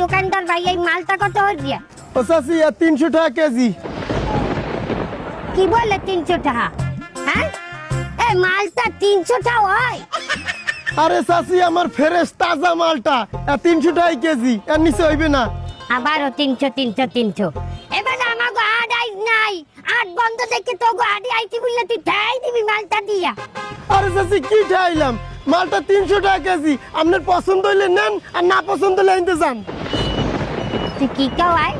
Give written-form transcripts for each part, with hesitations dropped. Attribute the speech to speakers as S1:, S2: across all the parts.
S1: দোকানদার ভাই এই মালটা কত হচ্ছে?
S2: ও চাচি 300 টাকা কেজি।
S1: কি বলে 300 টাকা? হ্যাঁ এই মালটা 300 টাকা হয়?
S2: আরে চাচি আমার ফ্রেশ তাজা মালটা 300 টাকা কেজি, এর নিচে হইবে না।
S1: আবারও 300 এবার আমাকে আড়াই নাই, আট বন্ধ দেখে তো গাড়ি আইছি বললে তুই ঠাই দিবি মালটা দিয়া।
S2: আরে চাচি কি ঠাইলাম, মালটা 300 টাকা কেজি, আপনার পছন্দ হইলে নেন আর না পছন্দ হইলে আনতে যান।
S1: তুই কি কওয়াই?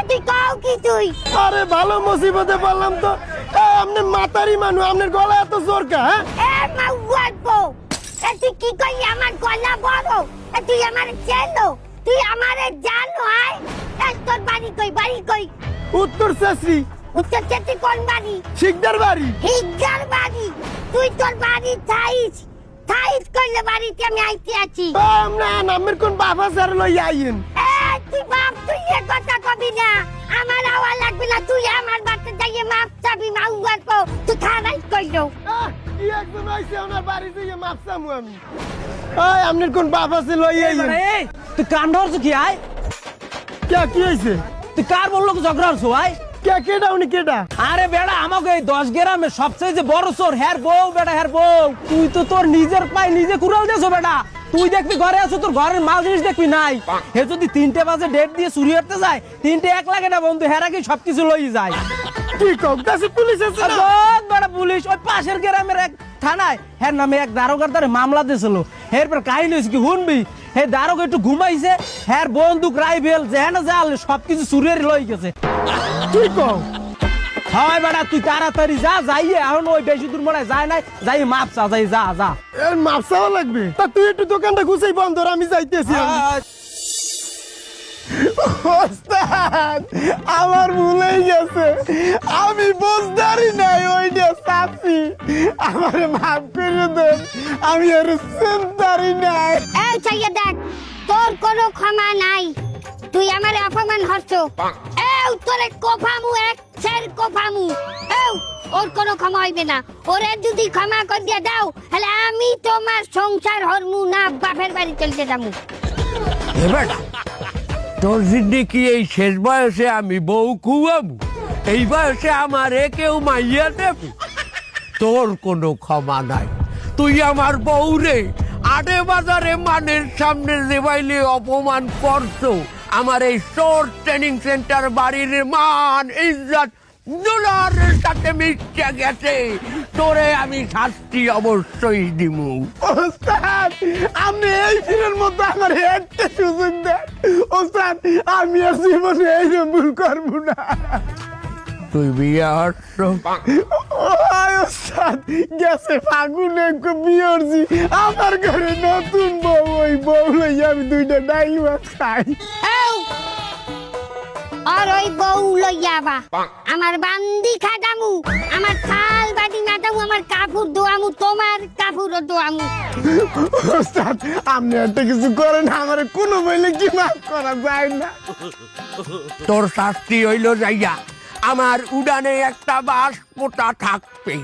S1: তুই কও কি তুই?
S2: আরে ভালো মুসিবতে পড়লাম তো। আপনি মাতারি মানুষ, আপনার গলা এত জোর কা?
S1: এ মাউয়াবো, তুই কি কই আমার গলা বড়? তুই আমার চেনো, তুই আমারে জানো? আয় তোর বাড়ি কই? বাড়ি কই?
S2: উত্তর চাচি।
S1: উত্তর চেতি কোন বাড়ি?
S2: শিকদার বাড়ি।
S1: হিগার বাড়ি। তুই তোর বাড়ি থাইস কইলে বাড়িতে আমি আইতে আছি।
S2: না নামের কোন বাবা স্যার লই আইন।
S1: তুই বাপ, তুই এ কথা কবি না, আমার আওয়া লাগবে না। তুই আমার বাড়িতে যাইয়ে মাপ চাবি মাউয়াবো, তুই খারাই কইলো।
S2: কি একজন আইছে ওনার বাড়ি থেকে মাপ চামু আমি। আপনার কোন বাবা আছে লই আইন।
S3: তুই কান ধরছ কি? আয়
S2: কি হইছে?
S3: তুই কার বললো ঝগড়া হচ্ছ? আয়
S2: কেডা উনি কেডা?
S3: আরে বেড়া আমাকে এই 10 গ্রামে সবচেয়ে যে বড় চোর হ্যার বউ বেটা, হ্যার বউ। তুই তো তোর নিজের পায়ে নিজে কুড়াল দেছো বেটা। তুই দেখবি ঘরে আছো, তোর ঘরের মাল জিনিস দেখবি নাই। হে যদি 3টে বাজে ডেট দিয়ে চুরি করতে যায়, 3টে 1 লাগে না বন্ধু, হেরা কি সবকিছু লই যায়।
S2: কি কও? কাছে পুলিশ আছে না?
S3: বড় পুলিশ ওই পাশের গ্রামের এক থানায় হ্যার নামে এক দারোগার দ্বারা মামলা দিয়েছিল। এরপর কাহিনী হয়েছে কি শুনবি? হে দারোগা একটু ঘুমাইছে, হ্যার বন্দুক রাইফেল যেন জাল সবকিছু চুরিয়ে লই গেছে।
S2: কি কও?
S3: হয় বেটা তুই তাড়াতাড়ি যা, যাইয়ে এখন ওই বেশি দূর মনে যায় নাই, যাই মাপ চা, যাই যা যা।
S2: এর মাপ চাওয়া লাগবে? তা তুই একটু দোকানটা গুছাই বন্ধ কর, আমি যাইতেছি। ওস্তাদ আমার ভুলেই গেছে, আমি বুঝদারি নাই ওইটা চাচি, আমারে মাফ করে দেন, আমি আর চিন্তারি নাই।
S1: এই চাইয়ে দেখ, তোর কোনো ক্ষমা নাই। তুই আমারে অপমান হচ্ছো। তোরে কোফামু, এক ছেড় কোফামু। ওর কোনো ক্ষমা হইবে না। ওরে যদি ক্ষমা করিয়া দাও তাহলে আমি তোমার সংসার হরমু না, বাপের বাড়ি চলতে যাবো।
S4: এবার তোর জিন্দি কি এই শেষ বয়সে আমি বউ খুয়াবো? এই বয়সে আমারে কেউ মাইয়া দেবে? তোর কোনো ক্ষমা নাই। তুই আমার বউ রে আড়ে বাজারে মানের সামনে দেবাইলে অপমান করছো। আমার এই শোর ট্রেনিং সেন্টার বাড়ির মান ইজ্জত দুলারের সাথে মিশে গেছে। তোরে আমি শাস্তি অবশ্যই দিমু।
S2: ওস্তাদ আপনি এই দিনের মতো আমার একটা সুযোগ দেন। ওস্তাদ আমি আর জীবনে এই ভুল করবো না।
S4: তুই বিয়ে হচ্ছ?
S2: ওস্তাদ গেছে ফাগুনে বিয়ে হচ্ছি, আমার ঘরে নতুন বউ, ওই বউ লই আমি 2টা ডাইল মাছ খাই।
S1: আর ওই বউ লইয়া বা আমার বান্দি খাটামু, আমার থাল বাটি মাটামু, আমার কাপড় ধোয়ামু, তোমার কাপড়ও ধোয়ামু।
S2: ওস্তাদ আপনি একটা কিছু করেন, আমার কোনো বইলে কি মাফ করা যায় না।
S4: তোর শাস্তি হইল যাইয়া আমার উড়ানে একটা বাঁশ পোতা থাকবে,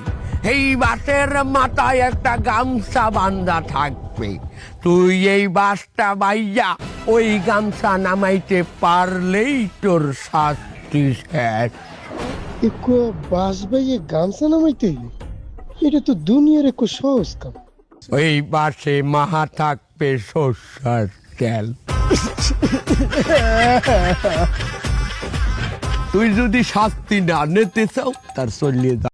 S4: এই বাঁশের মাথায় একটা গামছা বান্ধা থাকবে। তুই এই বাঁশটা বাইয়া ওই গামছা নামাইতে পারলেই তোর শাস্তি শেষ।
S2: একো বাস ভাইয়ে গামছা নামাইতে, এটা তো দুনিয়ার একটু সহজ কাম।
S4: ওই বাঁশে মাহা থাকবে সর্ষার তেল। তুই যদি শাস্তি না নিতে চাও তার চলিয়ে যা।